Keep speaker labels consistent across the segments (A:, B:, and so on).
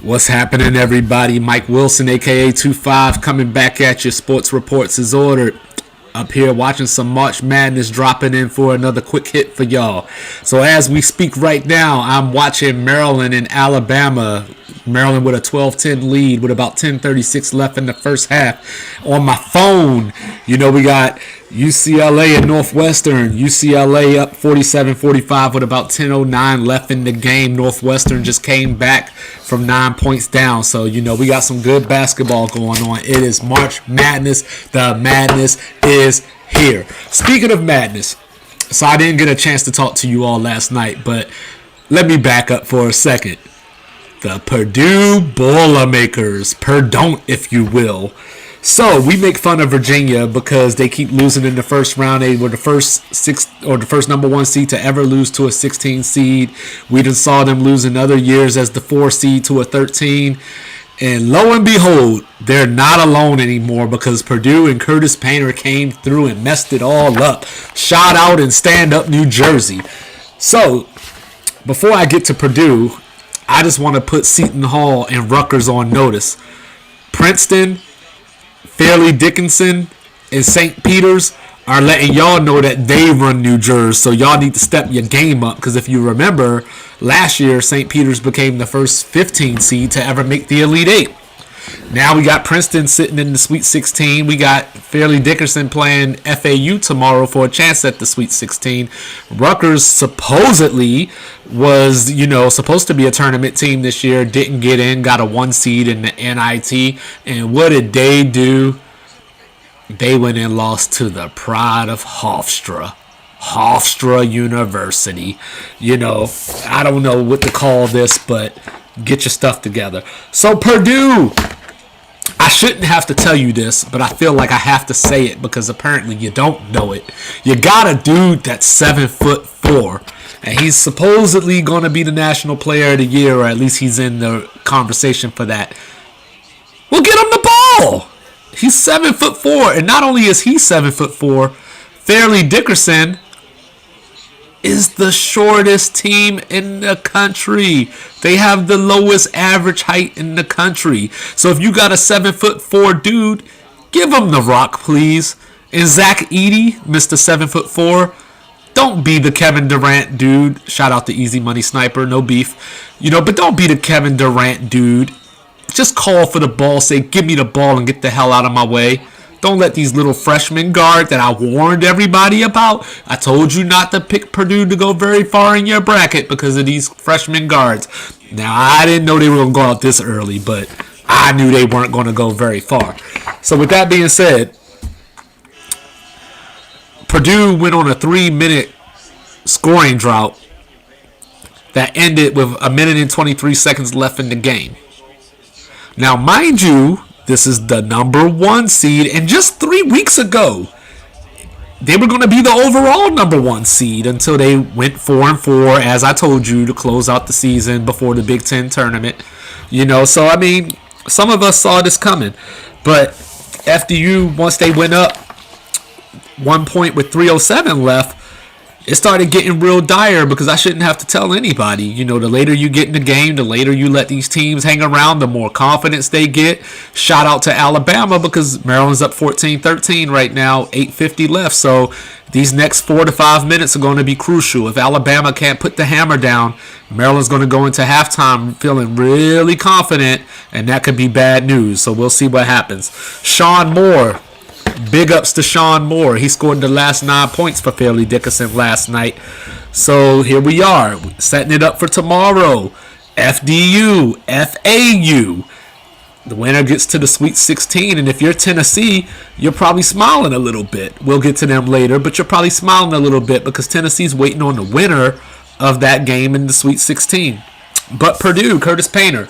A: What's happening, everybody? Mike Wilson, aka 25, coming back at you. Sports Reports is ordered. Up here watching some March Madness, dropping in for another quick hit for y'all. So as we speak right now, I'm watching Maryland and Alabama. Maryland with a 12-10 lead with about 10:36 left in the first half. On my phone, we got UCLA and Northwestern. UCLA up 47-45 with about 10:09 left in the game. Northwestern just came back from 9 points down. So, we got some good basketball going on. It is March Madness. The madness is here. Speaking of madness, so I didn't get a chance to talk to you all last night, but let me back up for a second. The Purdue Boilermakers, Purdon't, if you will. So we make fun of Virginia because they keep losing in the first round. They were the first number one seed to ever lose to a 16 seed. We just saw them lose in other years as the 4 seed to a 13. And lo and behold, they're not alone anymore because Purdue and Curtis Painter came through and messed it all up. Shout out and stand up New Jersey. So before I get to Purdue, I just want to put Seton Hall and Rutgers on notice. Princeton, Fairleigh Dickinson, and St. Peter's are letting y'all know that they run New Jersey, so y'all need to step your game up, because if you remember, last year St. Peter's became the first 15 seed to ever make the Elite Eight. Now we got Princeton sitting in the Sweet 16. We got Fairleigh Dickinson playing FAU tomorrow for a chance at the Sweet 16. Rutgers supposedly was, supposed to be a tournament team this year. Didn't get in, got a 1 seed in the NIT. And what did they do? They went and lost to the pride of Hofstra University. I don't know what to call this, but get your stuff together. So Purdue, I shouldn't have to tell you this, but I feel like I have to say it because apparently you don't know it. You got a dude that's 7'4", and he's supposedly going to be the National Player of the Year, or at least he's in the conversation for that. Well, get him the ball. He's 7'4", and not only is he 7'4", Fairleigh Dickinson is the shortest team in the country. They have the lowest average height in the country. So if you got a 7'4" dude, give him the rock, please. And Zach Edey, Mr. 7'4", don't be the Kevin Durant dude. Shout out to Easy Money Sniper, no beef. But don't be the Kevin Durant dude. Just call for the ball, say, give me the ball and get the hell out of my way. Don't let these little freshmen guard that I warned everybody about. I told you not to pick Purdue to go very far in your bracket because of these freshman guards. Now, I didn't know they were going to go out this early, but I knew they weren't going to go very far. So with that being said, Purdue went on a 3-minute scoring drought that ended with 1 minute and 23 seconds left in the game. Now, mind you, this is the number 1 seed, and just 3 weeks ago, they were going to be the overall number 1 seed until they went 4-4, as I told you, to close out the season before the Big Ten tournament. So I mean, some of us saw this coming, but FDU, once they went up 1 point with 3:07 left, it started getting real dire because I shouldn't have to tell anybody. The later you get in the game, the later you let these teams hang around, the more confidence they get. Shout out to Alabama because Maryland's up 14-13 right now, 8:50 left. So these next 4 to 5 minutes are going to be crucial. If Alabama can't put the hammer down, Maryland's going to go into halftime feeling really confident, and that could be bad news. So we'll see what happens. Sean Moore. Big ups to Sean Moore. He scored the last 9 points for Fairleigh Dickinson last night. So here we are, setting it up for tomorrow. FDU, FAU. The winner gets to the Sweet 16, and if you're Tennessee, you're probably smiling a little bit. We'll get to them later, but you're probably smiling a little bit because Tennessee's waiting on the winner of that game in the Sweet 16. But Purdue, Curtis Painter,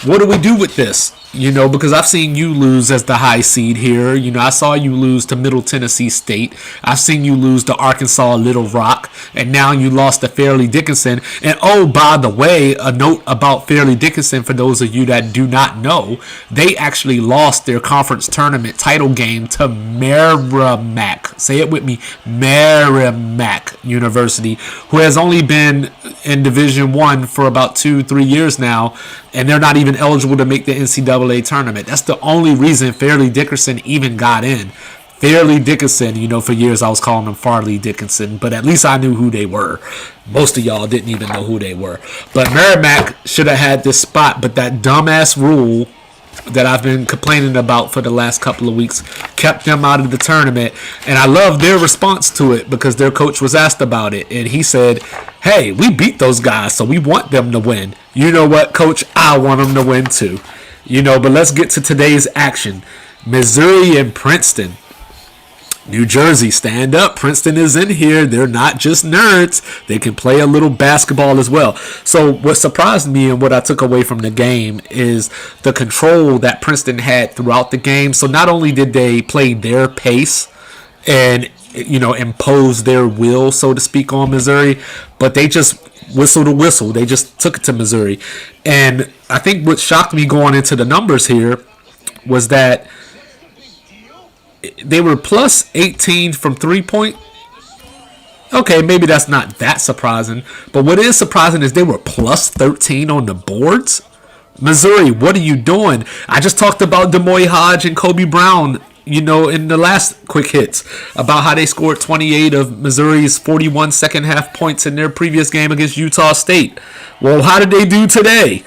A: what do we do with this? Because I've seen you lose as the high seed here. I saw you lose to Middle Tennessee State. I've seen you lose to Arkansas Little Rock. And now you lost to Fairleigh Dickinson. And oh, by the way, a note about Fairleigh Dickinson for those of you that do not know, they actually lost their conference tournament title game to Merrimack. Say it with me, Merrimack University, who has only been in Division I for about 2-3 years now, and they're not even eligible to make the NCAA tournament. That's the only reason Fairleigh Dickinson even got in. Fairleigh Dickinson, for years I was calling them Farley Dickinson, but at least I knew who they were. Most of y'all didn't even know who they were. But Merrimack should have had this spot, but that dumbass rule that I've been complaining about for the last couple of weeks kept them out of the tournament. And I love their response to it because their coach was asked about it. And he said, hey, we beat those guys, so we want them to win. You know what, coach? I want them to win too. But let's get to today's action. Missouri and Princeton. New Jersey, stand up. Princeton is in here. They're not just nerds. They can play a little basketball as well. So what surprised me and what I took away from the game is the control that Princeton had throughout the game. So not only did they play their pace and, impose their will, so to speak, on Missouri, but they just whistle to whistle. They just took it to Missouri. And I think what shocked me going into the numbers here was that they were plus 18 from 3-point. Okay, maybe that's not that surprising. But what is surprising is they were plus 13 on the boards. Missouri, what are you doing? I just talked about Demoy Hodge and Kobe Brown, in the last quick hits about how they scored 28 of Missouri's 41 second half points in their previous game against Utah State. Well, how did they do today?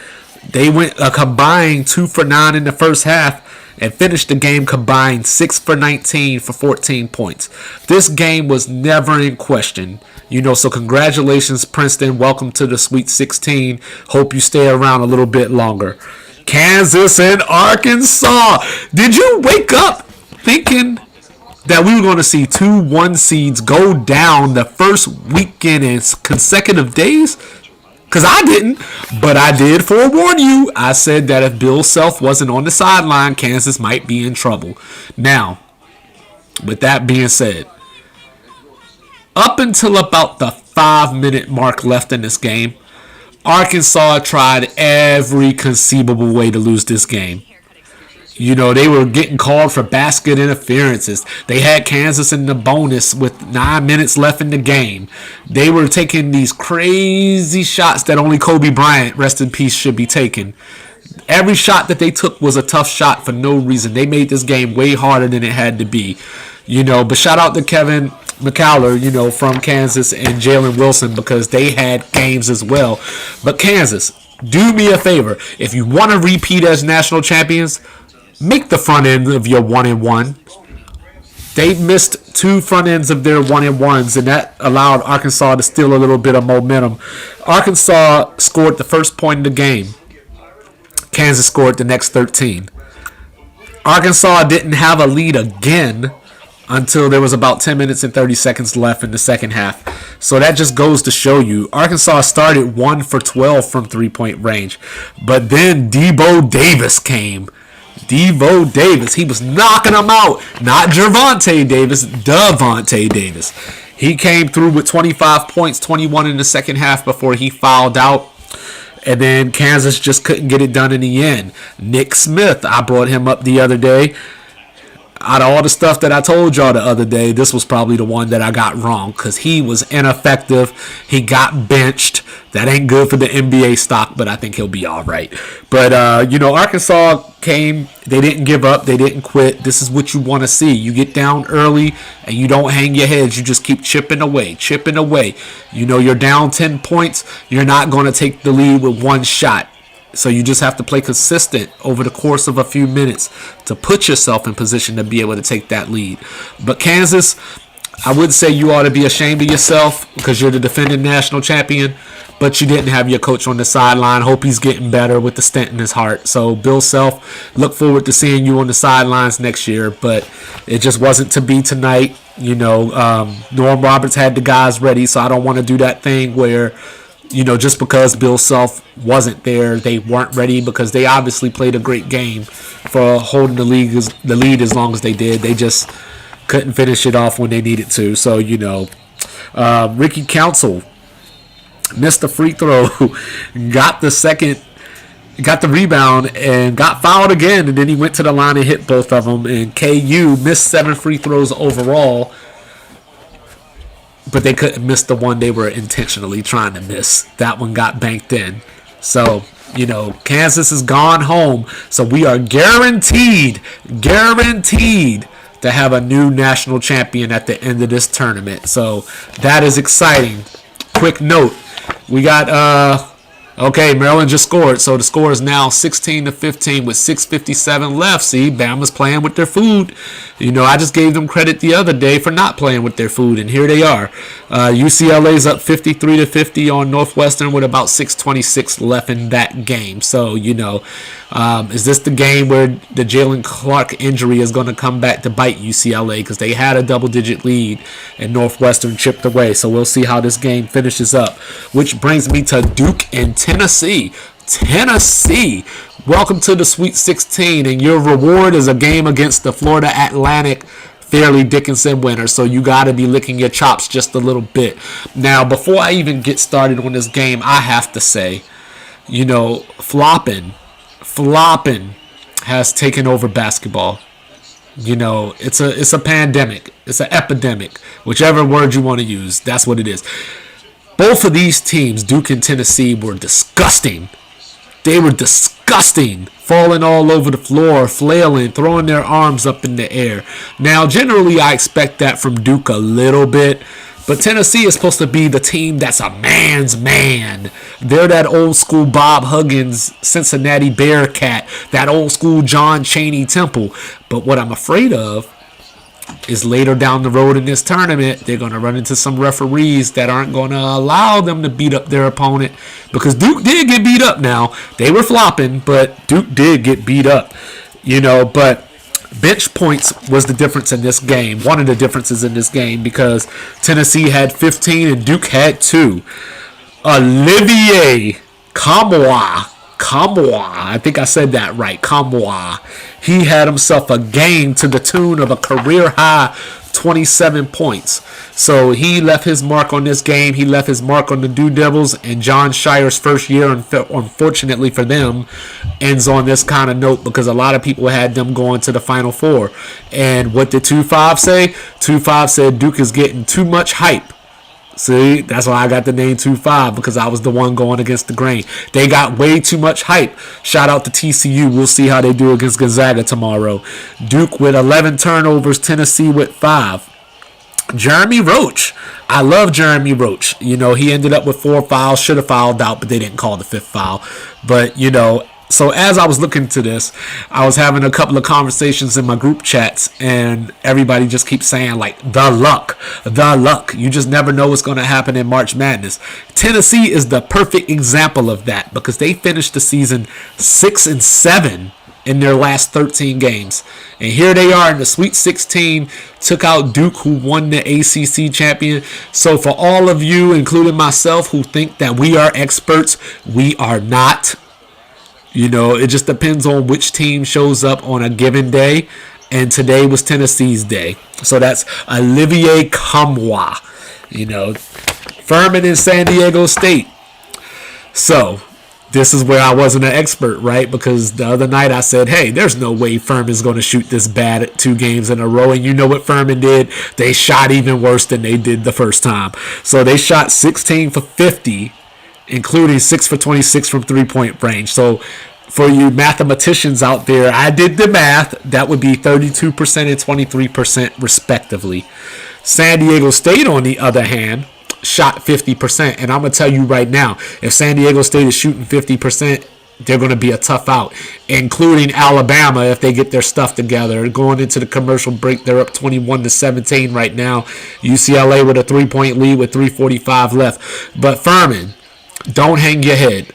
A: They went a combined 2 for 9 in the first half and finished the game combined 6 for 19 for 14 points. This game was never in question. So congratulations, Princeton. Welcome to the Sweet 16. Hope you stay around a little bit longer. Kansas and Arkansas. Did you wake up thinking that we were going to see 2 1 seeds go down the first weekend in consecutive days? Because I didn't, but I did forewarn you. I said that if Bill Self wasn't on the sideline, Kansas might be in trouble. Now, with that being said, up until about the 5-minute mark left in this game, Arkansas tried every conceivable way to lose this game. They were getting called for basket interferences. They had Kansas in the bonus with 9 minutes left in the game. They were taking these crazy shots that only Kobe Bryant, rest in peace, should be taking. Every shot that they took was a tough shot for no reason. They made this game way harder than it had to be. But shout out to Kevin McCallum, from Kansas, and Jalen Wilson, because they had games as well. But Kansas, do me a favor. If you want to repeat as national champions, make the front end of your 1-1. They missed 2 front ends of their 1-1s, and that allowed Arkansas to steal a little bit of momentum. Arkansas scored the first point of the game. Kansas scored the next 13. Arkansas didn't have a lead again until there was about 10 minutes and 30 seconds left in the second half. So that just goes to show you, Arkansas started 1 for 12 from 3-point range. But then Devo Davis came. Devo Davis. He was knocking them out. Not Gervonta Davis, Devontae Davis. He came through with 25 points, 21 in the second half before he fouled out. And then Kansas just couldn't get it done in the end. Nick Smith, I brought him up the other day. Out of all the stuff that I told y'all the other day, this was probably the one that I got wrong because he was ineffective. He got benched. That ain't good for the NBA stock, but I think he'll be all right. But, Arkansas came. They didn't give up. They didn't quit. This is what you want to see. You get down early and you don't hang your heads. You just keep chipping away. You're down 10 points. You're not going to take the lead with one shot. So you just have to play consistent over the course of a few minutes to put yourself in position to be able to take that lead. But Kansas, I would say you ought to be ashamed of yourself because you're the defending national champion, but you didn't have your coach on the sideline. Hope he's getting better with the stent in his heart. So Bill Self, look forward to seeing you on the sidelines next year, but it just wasn't to be tonight. Norm Roberts had the guys ready, so I don't want to do that thing where just because Bill Self wasn't there, they weren't ready because they obviously played a great game for holding the lead as long as they did. They just couldn't finish it off when they needed to. So, Ricky Council missed the free throw, got the rebound, and got fouled again, and then he went to the line and hit both of them. And KU missed 7 free throws overall, but they couldn't miss the one they were intentionally trying to miss. That one got banked in. So, Kansas has gone home. So we are guaranteed to have a new national champion at the end of this tournament. So that is exciting. Quick note, we got Maryland just scored, so the score is now 16-15 with 6:57 left. See, Bama's playing with their food. I just gave them credit the other day for not playing with their food, and here they are. UCLA's up 53-50 on Northwestern with about 6:26 left in that game. So, is this the game where the Jalen Clark injury is going to come back to bite UCLA? Because they had a double-digit lead and Northwestern chipped away. So we'll see how this game finishes up. Which brings me to Duke and Tennessee. Welcome to the Sweet 16, and your reward is a game against the Florida Atlantic Fairleigh Dickinson winner, so you got to be licking your chops just a little bit. Now, before I even get started on this game, I have to say, flopping has taken over basketball. It's a pandemic. It's an epidemic. Whichever word you want to use, that's what it is. Both of these teams, Duke and Tennessee, were disgusting. They were disgusting. Falling all over the floor, flailing, throwing their arms up in the air. Now, generally, I expect that from Duke a little bit. But Tennessee is supposed to be the team that's a man's man. They're that old school Bob Huggins, Cincinnati Bearcat, that old school John Chaney Temple. But what I'm afraid of is later down the road in this tournament, they're going to run into some referees that aren't going to allow them to beat up their opponent. Because Duke did get beat up now. They were flopping, but Duke did get beat up. But bench points was the difference in this game. One of the differences in this game, because Tennessee had 15 and Duke had 2. Olivier Kamoa, I think I said that right, Kamoa. He had himself a game to the tune of a career high 27 points. So he left his mark on this game. He left his mark on the Dew Devils, and John Shire's first year, unfortunately for them, ends on this kind of note because a lot of people had them going to the Final Four. And what did 2-5 say? 2-5 said Duke is getting too much hype. See, that's why I got the name 2-5, because I was the one going against the grain. They got way too much hype. Shout out to TCU. We'll see how they do against Gonzaga tomorrow. Duke with 11 turnovers, Tennessee with 5. Jeremy Roach. I love Jeremy Roach. He ended up with 4 fouls. Should have fouled out, but they didn't call the 5th foul. But, so as I was looking to this, I was having a couple of conversations in my group chats, and everybody just keeps saying, the luck. You just never know what's going to happen in March Madness. Tennessee is the perfect example of that because they finished the season 6-7 in their last 13 games. And here they are in the Sweet 16, took out Duke, who won the ACC champion. So for all of you, including myself, who think that we are experts, we are not. It just depends on which team shows up on a given day. And today was Tennessee's day. So that's Olivier Kamoa. Furman in San Diego State. So this is where I wasn't an expert, right? Because the other night I said, hey, there's no way Furman's going to shoot this bad at 2 games in a row. And you know what Furman did? They shot even worse than they did the first time. So they shot 16 for 50. Including 6 for 26 from 3-point range. So for you mathematicians out there, I did the math. That would be 32% and 23% respectively. San Diego State, on the other hand, shot 50%. And I'm going to tell you right now, if San Diego State is shooting 50%, they're going to be a tough out, including Alabama if they get their stuff together. Going into the commercial break, they're up 21-17 right now. UCLA with a 3-point lead with 3:45 left. But Furman, don't hang your head.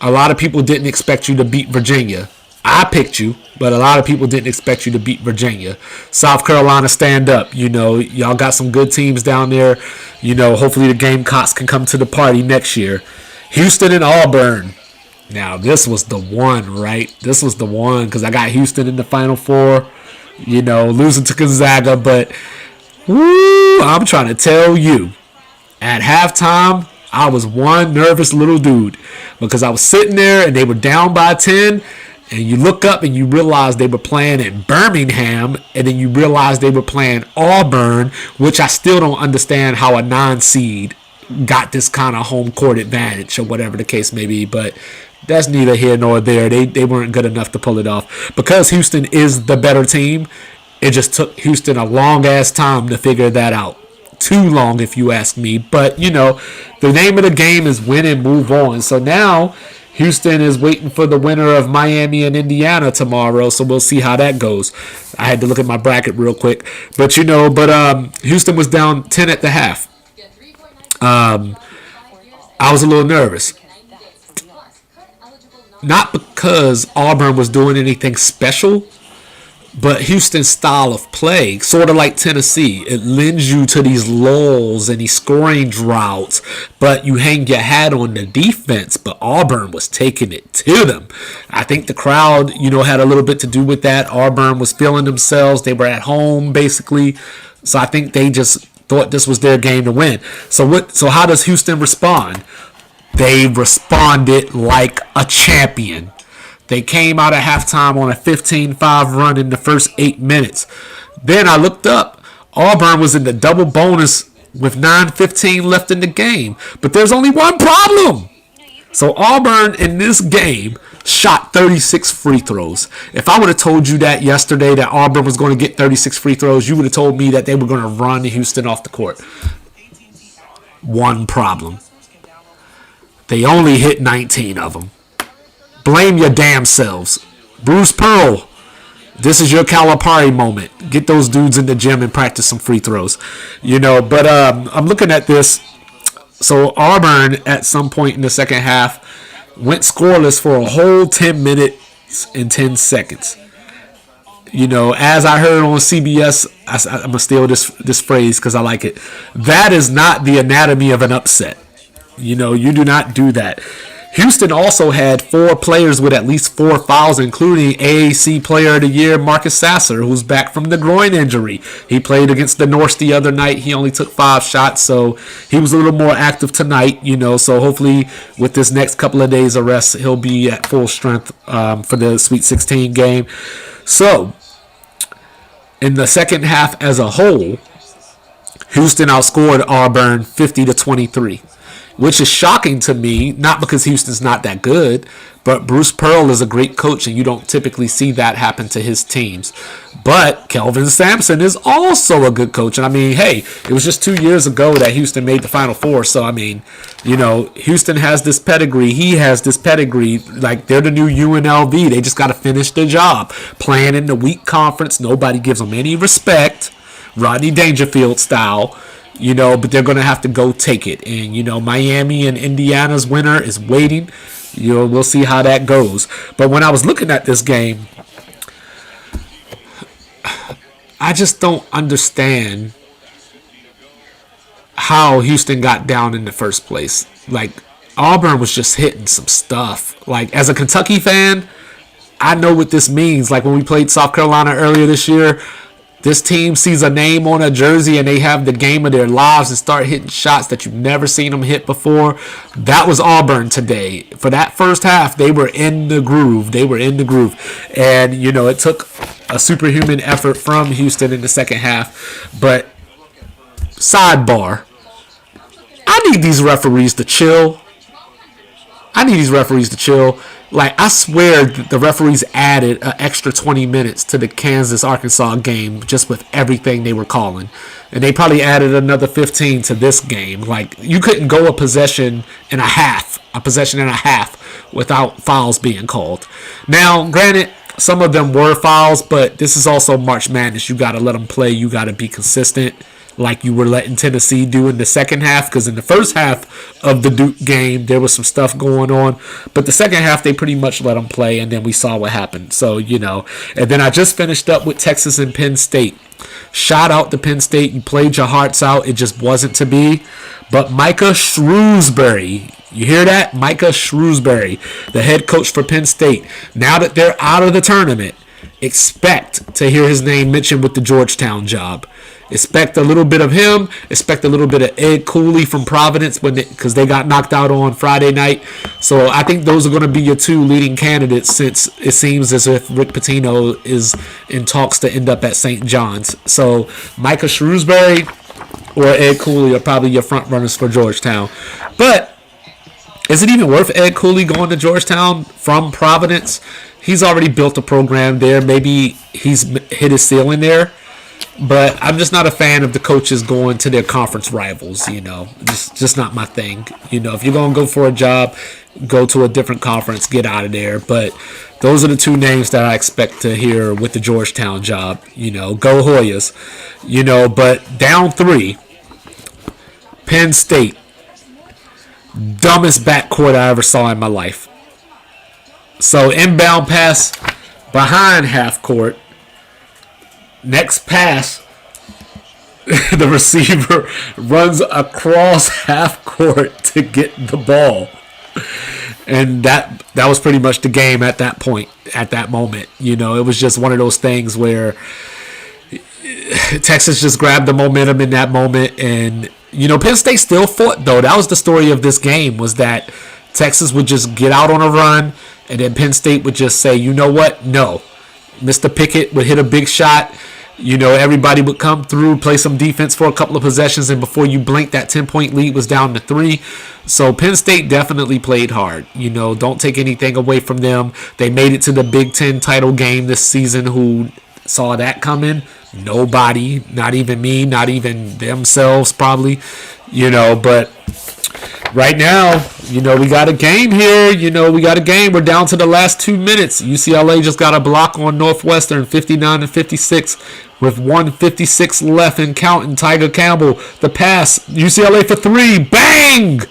A: A lot of people didn't expect you to beat Virginia. I picked you, but a lot of people didn't expect you to beat Virginia. South Carolina, stand up. Y'all got some good teams down there. Hopefully the Gamecocks can come to the party next year. Houston and Auburn. Now, this was the one, right? This was the one because I got Houston in the Final Four, losing to Gonzaga. But, woo, I'm trying to tell you, at halftime, I was one nervous little dude because I was sitting there and they were down by 10. And you look up and you realize they were playing in Birmingham, and then you realize they were playing Auburn, which I still don't understand how a non-seed got this kind of home court advantage or whatever the case may be. But that's neither here nor there. They weren't good enough to pull it off. Because Houston is the better team, it just took Houston a long-ass time to figure that out. Too long, if you ask me. But, the name of the game is win and move on. So now Houston is waiting for the winner of Miami and Indiana tomorrow, so we'll see how that goes. I had to look at my bracket real quick. But, Houston was down 10 at the half. I was a little nervous. Not because Auburn was doing anything special, but Houston's style of play, sort of like Tennessee, it lends you to these lulls and these scoring droughts, but you hang your hat on the defense. But Auburn was taking it to them. I think the crowd, had a little bit to do with that. Auburn was feeling themselves. They were at home, basically. So I think they just thought this was their game to win. So how does Houston respond? They responded like a champion. They came out at halftime on a 15-5 run in the first 8 minutes. Then I looked up. Auburn was in the double bonus with 9:15 left in the game. But there's only one problem. So Auburn in this game shot 36 free throws. If I would have told you that yesterday, that Auburn was going to get 36 free throws, you would have told me that they were going to run Houston off the court. One problem. They only hit 19 of them. Blame your damn selves. Bruce Pearl, this is your Calipari moment. Get those dudes in the gym and practice some free throws. But I'm looking at this. So Auburn, at some point in the second half, went scoreless for a whole 10 minutes and 10 seconds. As I heard on CBS, I'm going to steal this phrase because I like it. That is not the anatomy of an upset. You do not do that. Houston also had 4 players with at least 4 fouls, including AAC Player of the Year Marcus Sasser, who's back from the groin injury. He played against the Norse the other night. He only took 5 shots, so he was a little more active tonight. So hopefully with this next couple of days of rest, he'll be at full strength for the Sweet 16 game. So in the second half as a whole, Houston outscored Auburn 50-23. Which is shocking to me, not because Houston's not that good, but Bruce Pearl is a great coach, and you don't typically see that happen to his teams. But Kelvin Sampson is also a good coach. And, hey, it was just 2 years ago that Houston made the Final Four. So, Houston has this pedigree. He has this pedigree. Like, they're the new UNLV. They just got to finish the job. Playing in the weak conference, nobody gives them any respect. Rodney Dangerfield style. But they're going to have to go take it. And, Miami and Indiana's winner is waiting. We'll see how that goes. But when I was looking at this game, I just don't understand how Houston got down in the first place. Like, Auburn was just hitting some stuff. Like, as a Kentucky fan, I know what this means. Like, when we played South Carolina earlier this year, this team sees a name on a jersey and they have the game of their lives and start hitting shots that you've never seen them hit before. That was Auburn today. For that first half, they were in the groove. And, it took a superhuman effort from Houston in the second half. But, sidebar, I need these referees to chill. Like, I swear the referees added an extra 20 minutes to the Kansas-Arkansas game just with everything they were calling. And they probably added another 15 to this game. Like, you couldn't go a possession and a half without fouls being called. Now, granted, some of them were fouls, but this is also March Madness. You got to let them play. You got to be consistent. like you were letting Tennessee do in the second half, because in the first half of the Duke game there was some stuff going on, but the second half they pretty much let them play, and then we saw what happened. So and then I just finished up with Texas and Penn State. Shout out to Penn State. You played your hearts out. It just wasn't to be. But Micah Shrewsbury, you hear that? Micah Shrewsbury, the head coach for Penn State. Now that they're out of the tournament, expect to hear his name mentioned with the Georgetown job. Expect a little bit of him. Expect a little bit of Ed Cooley from Providence because they got knocked out on Friday night. So I think those are going to be your two leading candidates, since it seems as if Rick Pitino is in talks to end up at St. John's. So Micah Shrewsbury or Ed Cooley are probably your front runners for Georgetown. But is it even worth Ed Cooley going to Georgetown from Providence? He's already built a program there. Maybe he's hit his ceiling there. But I'm just not a fan of the coaches going to their conference rivals, Just not my thing. If you're going to go for a job, go to a different conference, get out of there. But those are the two names that I expect to hear with the Georgetown job. Go Hoyas. But down 3, Penn State. Dumbest backcourt I ever saw in my life. So inbound pass behind half court. Next pass, the receiver runs across half court to get the ball. And that was pretty much the game at that point, at that moment. It was just one of those things where Texas just grabbed the momentum in that moment. And, Penn State still fought, though. That was the story of this game, was that Texas would just get out on a run, and then Penn State would just say, you know what? No. Mr. Pickett would hit a big shot. Everybody would come through, play some defense for a couple of possessions, and before you blink, that 10-point lead was down to 3. So Penn State definitely played hard. Don't take anything away from them. They made it to the Big Ten title game this season. Who saw that coming? Nobody. Not even me. Not even themselves, probably. But right now, we got a game here. We got a game. We're down to the last 2 minutes. UCLA just got a block on Northwestern, 59-56, with 1:56 left and counting. Tiger Campbell, the pass. UCLA for 3. Bang!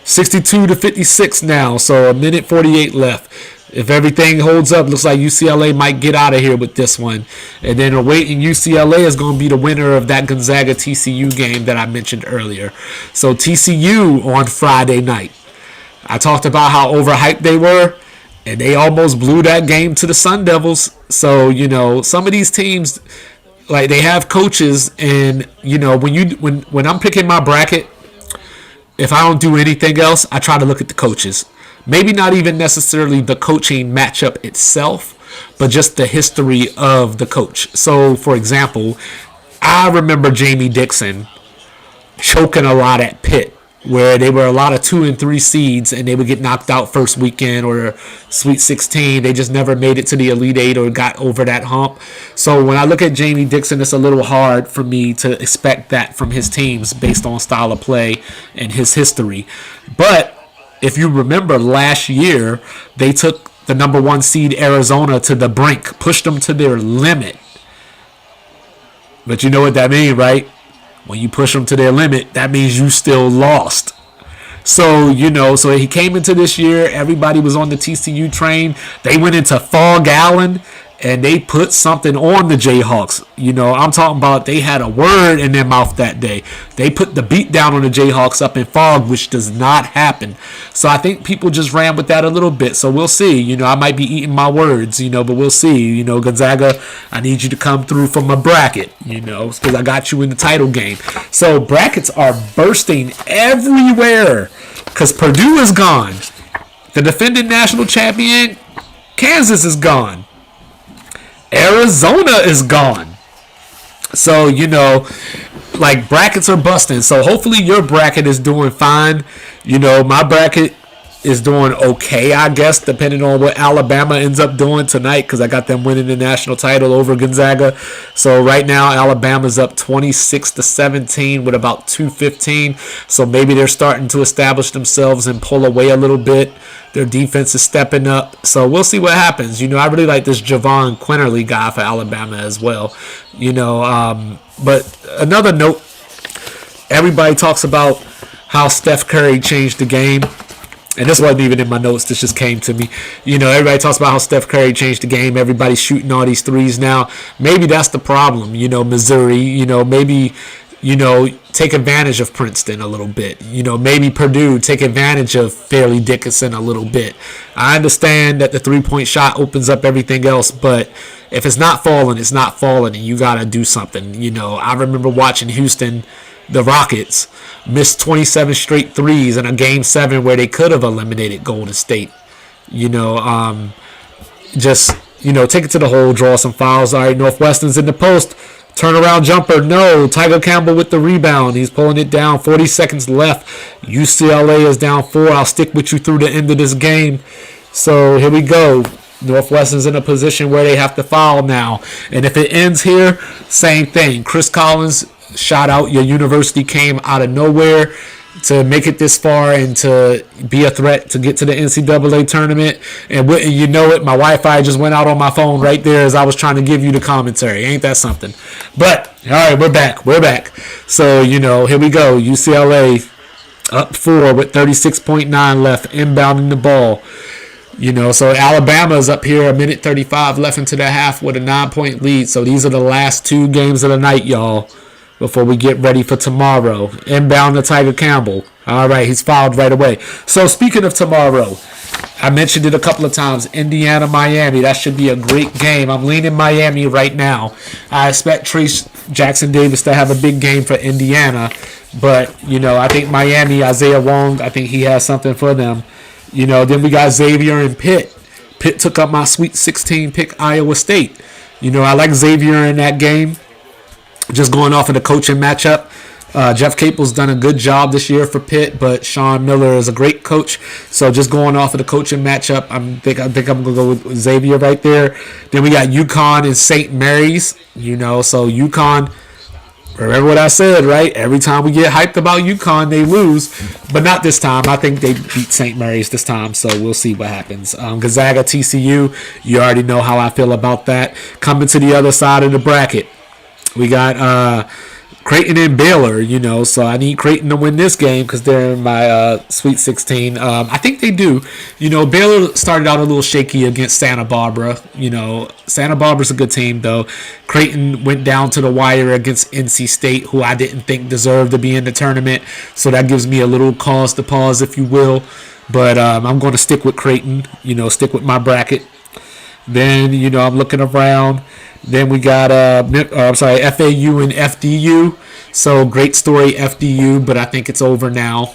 A: 62-56 now. So 1:48 left. If everything holds up, looks like UCLA might get out of here with this one. And then awaiting UCLA is going to be the winner of that Gonzaga-TCU game that I mentioned earlier. So TCU on Friday night. I talked about how overhyped they were, and they almost blew that game to the Sun Devils. So, some of these teams, like, they have coaches, and, when I'm picking my bracket, if I don't do anything else, I try to look at the coaches. Maybe not even necessarily the coaching matchup itself, but just the history of the coach. So, for example, I remember Jamie Dixon choking a lot at Pitt, where they were a lot of 2 and 3 seeds, and they would get knocked out first weekend or Sweet 16. They just never made it to the Elite 8 or got over that hump. So when I look at Jamie Dixon, it's a little hard for me to expect that from his teams based on style of play and his history. But if you remember last year, they took the number 1 seed Arizona to the brink, pushed them to their limit. But you know what that means, right? When you push them to their limit, that means you still lost. So, so he came into this year, everybody was on the TCU train. They went into Fog Allen, and they put something on the Jayhawks. I'm talking about they had a word in their mouth that day. They put the beat down on the Jayhawks up in Fog, which does not happen. So I think people just ran with that a little bit. So we'll see. I might be eating my words, but we'll see. Gonzaga, I need you to come through from a bracket, because I got you in the title game. So brackets are bursting everywhere because Purdue is gone. The defending national champion, Kansas, is gone. Arizona is gone. So, brackets are busting. So hopefully your bracket is doing fine. My bracket is doing okay, I guess, depending on what Alabama ends up doing tonight, because I got them winning the national title over Gonzaga. So right now Alabama's up 26-17 with about 2:15. So maybe they're starting to establish themselves and pull away a little bit. Their defense is stepping up. So we'll see what happens. I really like this Javon Quinterly guy for Alabama as well. But another note Everybody talks about how Steph Curry changed the game. And this wasn't even in my notes. This just came to me. Everybody talks about how Steph Curry changed the game. Everybody's shooting all these threes now. Maybe that's the problem. Missouri, maybe, take advantage of Princeton a little bit. Maybe Purdue take advantage of Fairleigh Dickinson a little bit. I understand that the three-point shot opens up everything else, but if it's not falling, it's not falling, and you got to do something. I remember watching Houston, the Rockets, missed 27 straight threes in a Game 7 where they could have eliminated Golden State. Just, take it to the hole, draw some fouls. All right, Northwestern's in the post. Turnaround jumper, no. Tiger Campbell with the rebound. He's pulling it down. 40 seconds left. UCLA is down 4. I'll stick with you through the end of this game. So here we go. Northwestern's in a position where they have to foul now. And if it ends here, same thing. Chris Collins, shout out. Your university came out of nowhere to make it this far and to be a threat to get to the NCAA tournament. And wouldn't you know it, my Wi-Fi just went out on my phone right there as I was trying to give you the commentary. Ain't that something? But, all right, we're back. So, here we go. UCLA up 4 with 36.9 left, inbounding the ball. So Alabama's up here, 1:35 left into the half with a 9-point lead. So these are the last 2 games of the night, y'all, before we get ready for tomorrow. Inbound to Tiger Campbell. All right, he's fouled right away. So speaking of tomorrow, I mentioned it a couple of times, Indiana, Miami. That should be a great game. I'm leaning Miami right now. I expect Trace Jackson Davis to have a big game for Indiana. But, I think Miami, Isaiah Wong, I think he has something for them. Then we got Xavier and Pitt. Pitt took up my Sweet 16 pick, Iowa State. I like Xavier in that game. Just going off of the coaching matchup. Jeff Capel's done a good job this year for Pitt, but Sean Miller is a great coach. So just going off of the coaching matchup, I think I'm going to go with Xavier right there. Then we got UConn and St. Mary's. So UConn, remember what I said, right? Every time we get hyped about UConn, they lose. But not this time. I think they beat St. Mary's this time, so we'll see what happens. Gonzaga, TCU, you already know how I feel about that. Coming to the other side of the bracket, we got Creighton and Baylor, so I need Creighton to win this game because they're in my Sweet 16. I think they do. Baylor started out a little shaky against Santa Barbara. Santa Barbara's a good team, though. Creighton went down to the wire against NC State, who I didn't think deserved to be in the tournament. So that gives me a little cause to pause, if you will. But I'm going to stick with Creighton, stick with my bracket. Then, I'm looking around. Then we got FAU and FDU. So great story, FDU, but I think it's over now.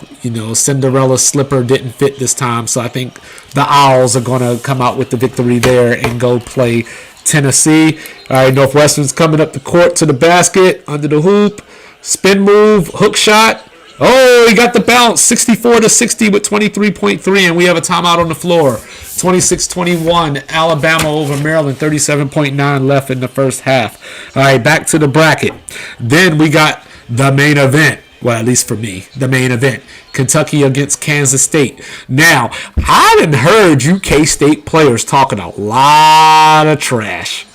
A: Cinderella slipper didn't fit this time, so I think the Owls are going to come out with the victory there and go play Tennessee. All right, Northwestern's coming up the court to the basket, under the hoop, spin move, hook shot. Oh, he got the bounce, 64-60 with 23.3, and we have a timeout on the floor. 26-21, Alabama over Maryland, 37.9 left in the first half. All right, back to the bracket. Then we got the main event. Well, at least for me, the main event. Kentucky against Kansas State. Now, I done heard UK State players talking a lot of trash.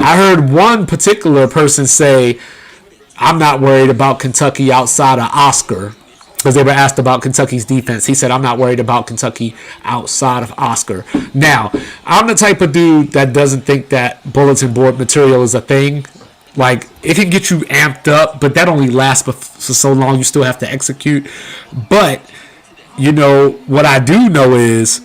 A: I heard one particular person say, I'm not worried about Kentucky outside of Oscar, because they were asked about Kentucky's defense. He said, I'm not worried about Kentucky outside of Oscar. Now, I'm the type of dude that doesn't think that bulletin board material is a thing. Like, it can get you amped up, but that only lasts for so long. You still have to execute. But, what I do know is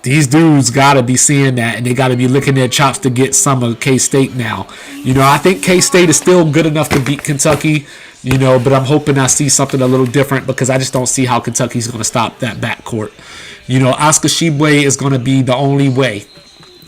A: these dudes got to be seeing that, and they got to be licking their chops to get some of K-State now. I think K-State is still good enough to beat Kentucky, but I'm hoping I see something a little different because I just don't see how Kentucky's going to stop that backcourt. Oscar Tshiebwe is going to be the only way,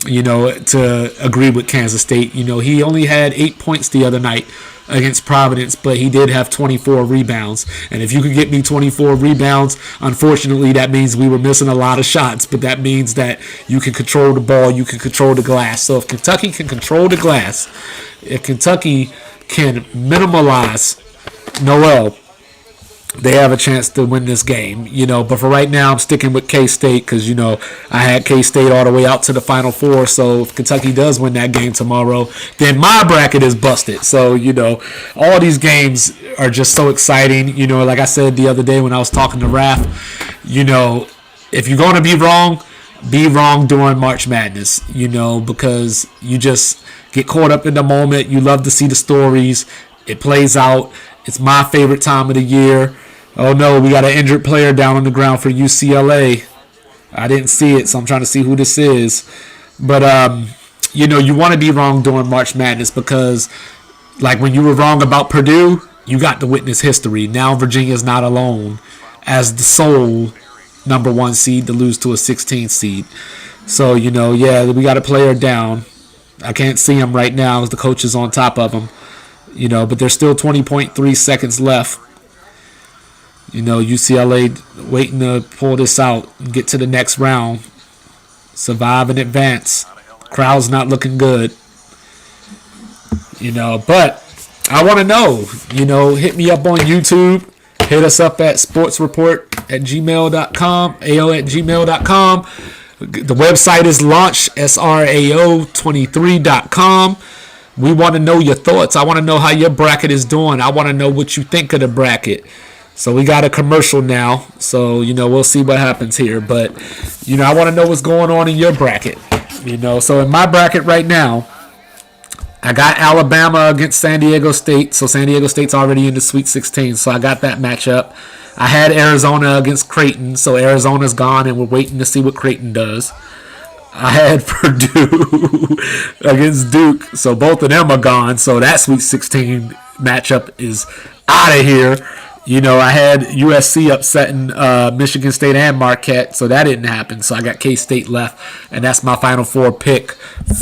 A: to agree with Kansas State. He only had 8 points the other night against Providence, but he did have 24 rebounds. And if you can get me 24 rebounds, unfortunately, that means we were missing a lot of shots, but that means that you can control the ball, you can control the glass. So if Kentucky can control the glass, if Kentucky can minimalize Noel, they have a chance to win this game, But for right now, I'm sticking with K-State because, I had K-State all the way out to the Final Four. So if Kentucky does win that game tomorrow, then my bracket is busted. So, all these games are just so exciting. Like I said the other day when I was talking to Raph, if you're going to be wrong during March Madness, because you just get caught up in the moment. You love to see the stories. It plays out. It's my favorite time of the year. Oh no, we got an injured player down on the ground for UCLA. I didn't see it, so I'm trying to see who this is. But, you want to be wrong during March Madness because, like, when you were wrong about Purdue, you got to witness history. Now Virginia's not alone as the sole number 1 seed to lose to a 16 seed. So, yeah, we got a player down. I can't see him right now as the coach is on top of him. But there's still 20.3 seconds left. UCLA waiting to pull this out and get to the next round. Survive and advance. Crowd's not looking good. But I want to know. Hit me up on YouTube. Hit us up at sportsreport@gmail.com, ao@gmail.com. The website is launched, srao23.com. We want to know your thoughts. I want to know how your bracket is doing. I want to know what you think of the bracket. So we got a commercial now. So, we'll see what happens here. But, I want to know what's going on in your bracket. So in my bracket right now, I got Alabama against San Diego State. So San Diego State's already in the Sweet 16. So I got that matchup. I had Arizona against Creighton. So Arizona's gone and we're waiting to see what Creighton does. I had Purdue against Duke. So both of them are gone. So that Sweet 16 matchup is out of here. I had USC upsetting Michigan State and Marquette, so that didn't happen. So I got K-State left, and that's my Final Four pick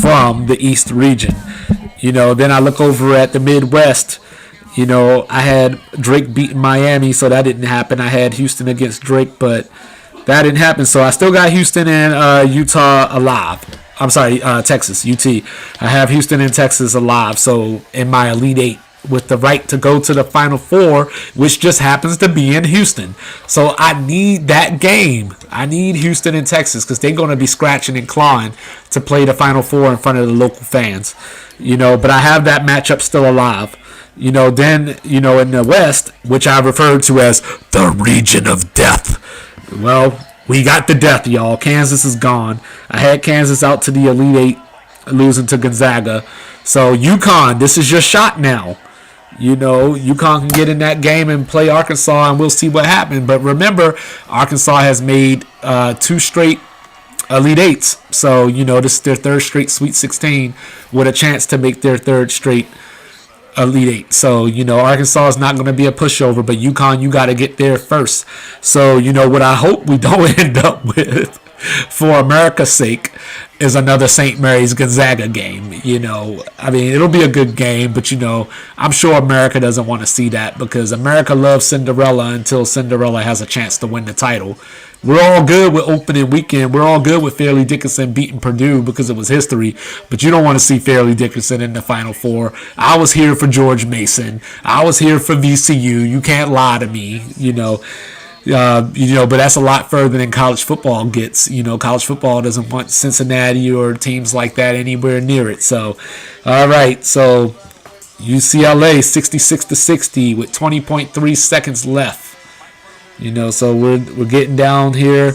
A: from the East region. Then I look over at the Midwest. I had Drake beating Miami, so that didn't happen. I had Houston against Drake, but that didn't happen. So I still got Houston and Utah alive. I'm sorry, Texas, UT. I have Houston and Texas alive, so in my Elite Eight, with the right to go to the Final Four, which just happens to be in Houston. So I need that game. I need Houston and Texas because they're going to be scratching and clawing to play the Final Four in front of the local fans. But I have that matchup still alive. Then, in the West, which I referred to as the region of death. Well, we got the death, y'all. Kansas is gone. I had Kansas out to the Elite Eight, losing to Gonzaga. So UConn, this is your shot now. UConn can get in that game and play Arkansas, and we'll see what happens. But remember, Arkansas has made 2 straight Elite Eights. So, this is their 3rd straight Sweet 16 with a chance to make their 3rd straight Elite Eight. So, Arkansas is not going to be a pushover, but UConn, you got to get there first. So, what I hope we don't end up with, for America's sake, is another St. Mary's Gonzaga game. It'll be a good game, but I'm sure America doesn't want to see that because America loves Cinderella until Cinderella has a chance to win the title. We're all good with opening weekend. We're all good with Fairleigh Dickinson beating Purdue because it was history, but you don't want to see Fairleigh Dickinson in the Final Four. I was here for George Mason. I was here for VCU. You can't lie to me, but that's a lot further than college football gets. College football doesn't want Cincinnati or teams like that anywhere near it. So, all right. So, UCLA 66-60 with 20.3 seconds left. So we're getting down here.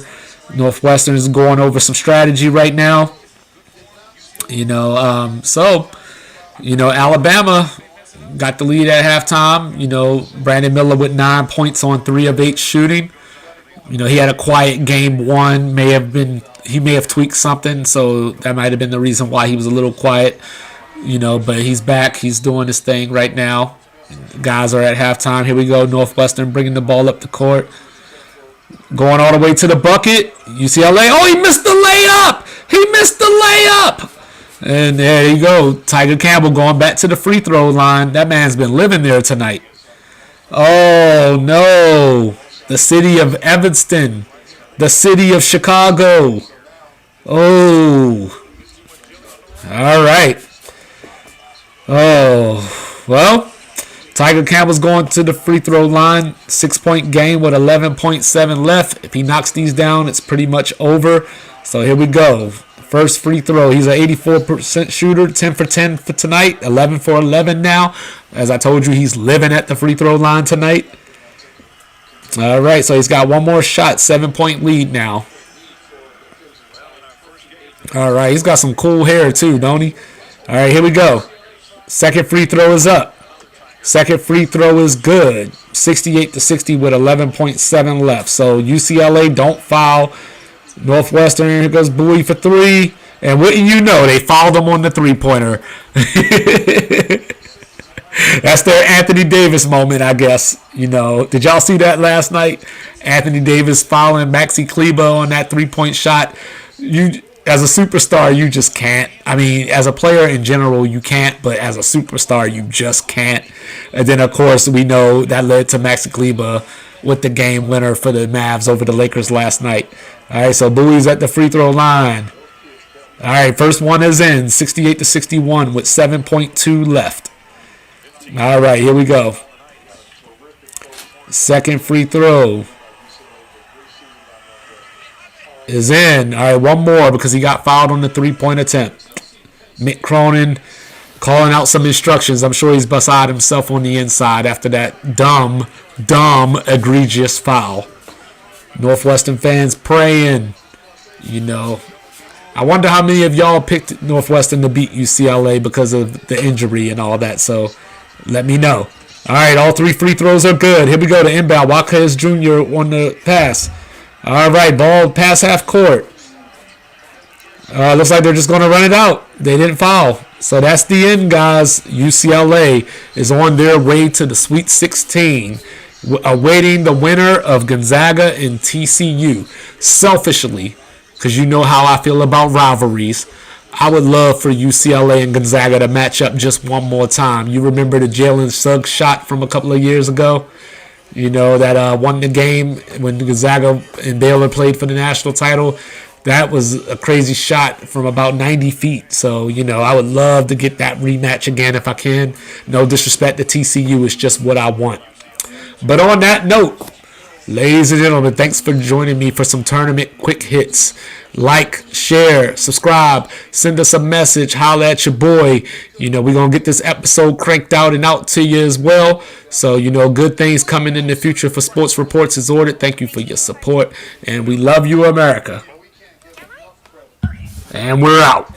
A: Northwestern is going over some strategy right now. Alabama got the lead at halftime. Brandon Miller with 9 points on 3 of 8 shooting. He had a quiet game 1. He may have tweaked something, so that might have been the reason why he was a little quiet. But he's back. He's doing his thing right now. Guys are at halftime. Here we go. Northwestern bringing the ball up the court. Going all the way to the bucket. UCLA. Oh, he missed the layup. And there you go. Tiger Campbell going back to the free throw line. That man's been living there tonight. Oh, no. The city of Evanston. The city of Chicago. Oh. All right. Oh, well. Tiger Campbell's going to the free throw line. 6-point game with 11.7 left. If he knocks these down, it's pretty much over. So here we go. First free throw. He's an 84% shooter. 10 for 10 for tonight. 11 for 11 now. As I told you, he's living at the free throw line tonight. All right, so he's got one more shot. 7-point lead now. All right, he's got some cool hair too, don't he? All right, here we go. Second free throw is up. Second free throw is good. 68-60 with 11.7 left. So UCLA don't foul. Northwestern, here goes Bowie for three. And wouldn't you know, they fouled him on the three-pointer. That's their Anthony Davis moment, I guess. You know, did y'all see that last night? Anthony Davis fouling Maxi Kleber on that three-point shot. As a superstar, you just can't. I mean, as a player in general, you can't. But as a superstar, you just can't. And then, of course, we know that led to Maxi Kleber with the game winner for the Mavs over the Lakers last night. All right, so Bowie's at the free throw line. All right, first one is in. 68-61 with 7.2 left. All right, here we go. Second free throw is in. All right, one more because he got fouled on the three-point attempt. Mick Cronin calling out some instructions. I'm sure he's beside himself on the inside after that dumb, egregious foul. Northwestern fans praying. You know, I wonder how many of y'all picked Northwestern to beat UCLA because of the injury and all that. So let me know. All right, all three free throws are good. Here we go to inbound. Jaquez Jr. on the pass. All right, ball past half court. Looks like they're just going to run it out. They didn't foul. So that's the end, guys. UCLA is on their way to the Sweet 16, awaiting the winner of Gonzaga and TCU. Selfishly, because you know how I feel about rivalries, I would love for UCLA and Gonzaga to match up just one more time. You remember the Jalen Suggs shot from a couple of years ago? You know, that won the game when Gonzaga and Baylor played for the national title. That was a crazy shot from about 90 feet. So, you know, I would love to get that rematch again if I can. No disrespect to TCU. It's just what I want. But on that note, ladies and gentlemen, thanks for joining me for some tournament quick hits. Like, share, subscribe, send us a message, holla at your boy. You know, we're going to get this episode cranked out and out to you as well. So, you know, good things coming in the future for Sports Reports is ordered. Thank you for your support. And we love you, America. And we're out.